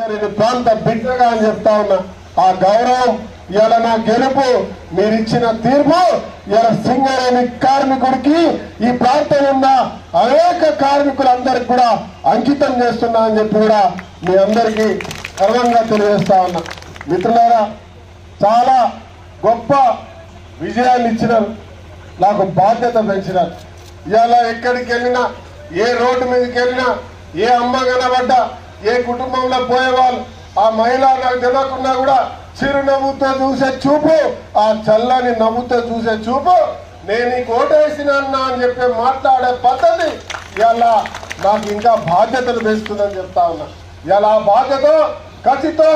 సింగరేణి ప్రాంత బిడ్డగా అని చెప్తా ఉన్నా. ఆ గౌరవం ఇలా నా గెలుపు మీరిచ్చిన తీర్పు ఇలా సింగరేణి కార్మికుడికి ఈ ప్రాంతంలో ఉన్న అనేక కార్మికులందరికీ కూడా అంకితం చేస్తున్నా అని చెప్పి కూడా మీ అందరికీ గర్వంగా తెలియజేస్తా ఉన్నా. మిత్రులారా, చాలా గొప్ప విజయాన్ని ఇచ్చినారు, నాకు బాధ్యత పెంచినారు. ఇవాళ ఎక్కడికి వెళ్ళినా, ఏ రోడ్డు మీదకి వెళ్ళినా, ఏ అమ్మ కనబడ్డా, ఏ కుటుంబంలో పోయేవాళ్ళు ఆ మహిళ నాకు తెలియకున్నా కూడా చిరునవ్వుతో చూసే చూపు, ఆ చల్లని నవ్వుతో చూసే చూపు, నేను నీకు ఓటేసినా అని చెప్పి మాట్లాడే పద్ధతి ఇవాళ నాకు ఇంకా బాధ్యతలు పెంచుతుందని చెప్తా ఉన్నా. ఇలా ఆ బాధ్యత ఖచ్చితో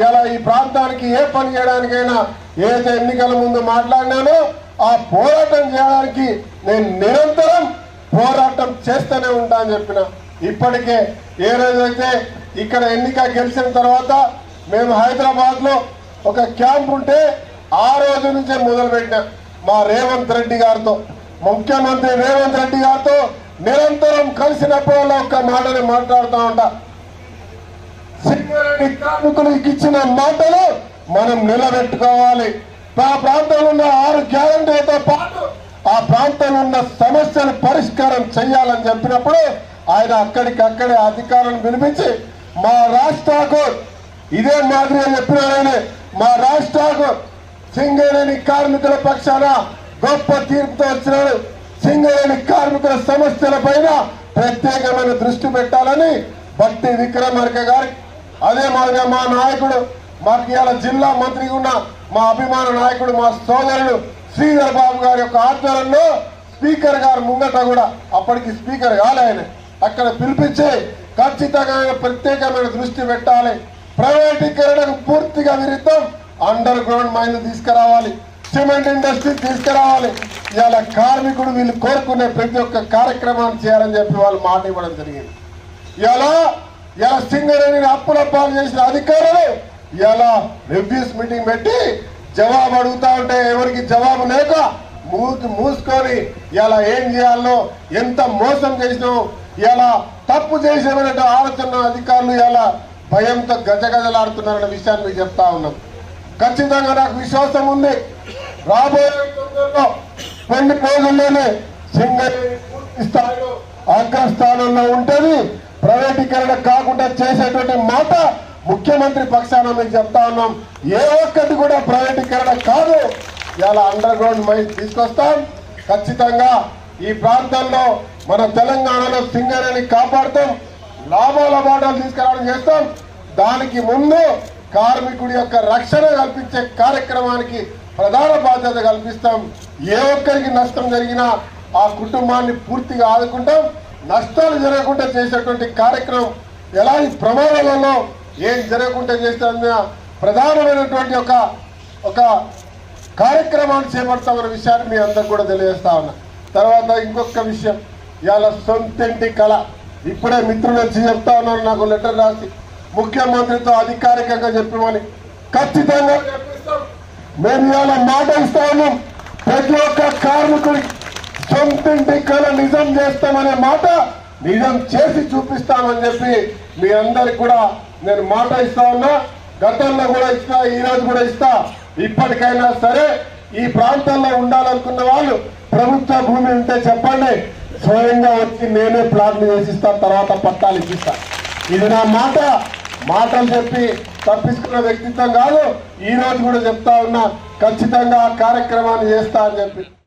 ఇలా ఈ ప్రాంతానికి ఏ పని చేయడానికైనా ఏదైతే ఎన్నికల ముందు మాట్లాడినానో ఆ పోరాటం చేయడానికి నేను నిరంతరం పోరాటం చేస్తూనే ఉంటా అని చెప్పిన. ఇప్పటికే ఏ రోజైతే ఇక్కడ ఎన్నిక గెలిచిన తర్వాత మేము హైదరాబాద్ లో ఒక క్యాంప్ ఉంటే ఆ రోజు నుంచే మొదలుపెట్టినా మా రేవంత్ రెడ్డి గారితో, ముఖ్యమంత్రి రేవంత్ రెడ్డి గారితో నిరంతరం కలిసినప్పుడల్లా ఒక్క మాటని మాట్లాడుతూ ఉంటా. సింగరేణి కార్మికులకు ఇచ్చిన మాటలు మనం నిలబెట్టుకోవాలి. ఆ ప్రాంతంలో ఉన్న 6 గ్యారంటీలతో పాటు ఆ ప్రాంతంలో ఉన్న సమస్యలు పరిష్కారం చేయాలని చెప్పినప్పుడు ఆయన అక్కడికక్కడే అధికారులను పిలిపించి మా రాష్ట్రకు ఇదే మాదిరిగా చెప్పినారని మా రాష్ట్రకు సింగరేణి కార్మికుల పక్షాన గొప్ప తీర్పుతో వచ్చినాడు. సింగరేణి కార్మికుల సమస్యల పైన ప్రత్యేకమైన దృష్టి పెట్టాలని బట్టి విక్రమార్క గారి, అదే మాదిరిగా మా నాయకుడు, మాకు ఇవాళ జిల్లా మంత్రిగా ఉన్న మా అభిమాన నాయకుడు, మా సోదరుడు శ్రీధర్ బాబు గారి యొక్క ఆధ్వర్యంలో స్పీకర్ గారు ముంగట కూడా, అప్పటికి స్పీకర్ కాలే ఆయన, అక్కడ పిలిపించి ఖచ్చితంగా ప్రత్యేకమైన దృష్టి పెట్టాలి. ప్రైవేటీకరణకు పూర్తిగా విరుద్ధం, అండర్ గ్రౌండ్ మైన్లు తీసుకురావాలి, సిమెంట్ ఇండస్ట్రీ తీసుకురావాలి. ఇవాళ కార్మికుడు వీళ్ళు కోరుకునే ప్రతి ఒక్క కార్యక్రమాన్ని చేయాలని చెప్పి వాళ్ళు మాట ఇవ్వడం జరిగింది. ఇలా సింగరేణిని అప్పుల పాలు చేసిన అధికారులు ఇలా రివ్యూస్ మీటింగ్ పెట్టి జవాబు అడుగుతా ఉంటే ఎవరికి జవాబు లేక మూసుకొని ఇలా ఏం చేయాలో, ఎంత మోసం చేసినాం, ఇలా తప్పు చేసేమనే ఆలోచన అధికారులు ఇలా భయంతో గజగజలాడుతున్నారన్న విషయాన్ని మీకు చెప్తా ఉన్నాం. ఖచ్చితంగా నాకు విశ్వాసం ఉంది, రాబోయే కొన్ని రోజుల్లోనే సింగరేణి పూర్తి స్థాయిలో అగ్రస్థానంలో ఉంటుంది. ప్రైవేటీకరణ కాకుండా చేసేటువంటి మాట ముఖ్యమంత్రి పక్షాన మీకు చెప్తా ఉన్నాం. ఏ ఒక్కటి కూడా ప్రైవేటీకరణ కాదు, ఇలా అండర్ గ్రౌండ్ మైన్స్ తీసుకొస్తాం. ఖచ్చితంగా ఈ ప్రాంతంలో మన తెలంగాణలో సింగరేణి కాపాడుతాం, లాభాల బాటలు తీసుకురావడం చేస్తాం. దానికి ముందు కార్మికుడి యొక్క రక్షణ కల్పించే కార్యక్రమానికి ప్రధాన బాధ్యత కల్పిస్తాం. ఏ ఒక్కరికి నష్టం జరిగినా ఆ కుటుంబాన్ని పూర్తిగా ఆదుకుంటాం. నష్టాలు జరగకుండా చేసేటువంటి కార్యక్రమం, ఎలాంటి ప్రమాదాలలో ఏం జరగకుండా చేస్తున్న ప్రధానమైనటువంటి ఒక కార్యక్రమాన్ని చేపడతామన్న విషయాన్ని మీ అందరికి కూడా తెలియజేస్తా ఉన్నా. తర్వాత ఇంకొక విషయం, ఇవాళ సొంతింటి కళ, ఇప్పుడే మిత్రులు వచ్చి చెప్తా ఉన్నారు, నాకు లెటర్ రాసి ముఖ్యమంత్రితో అధికారికంగా చెప్పమని. ఖచ్చితంగా చెప్పిస్తాం. మేము ఇవాళ మాట ఇస్తా ఉన్నాం, ప్రతి ఒక్క కార్మికుడి సొంతింటి కళ నిజం చేస్తామనే మాట నిజం చేసి చూపిస్తామని చెప్పి మీ అందరికి కూడా నేను మాట ఇస్తా ఉన్నా. గతంలో కూడా ఇస్తా, ఈ రోజు కూడా ఇస్తా. ఇప్పటికైనా సరే ఈ ప్రాంతంలో ఉండాలనుకున్న వాళ్ళు ప్రభుత్వ భూమి ఉంటే చెప్పండి, స్వయంగా వచ్చి నేనే ప్లాట్లు చేసిస్తా, తర్వాత పట్టాలు ఇప్పిస్తా. ఇది నా మాట. మాటలు చెప్పి తప్పించుకున్న వ్యక్తిత్వం కాదు. ఈ రోజు కూడా చెప్తా ఉన్నా, ఖచ్చితంగా ఆ కార్యక్రమాన్ని చేస్తా అని చెప్పి.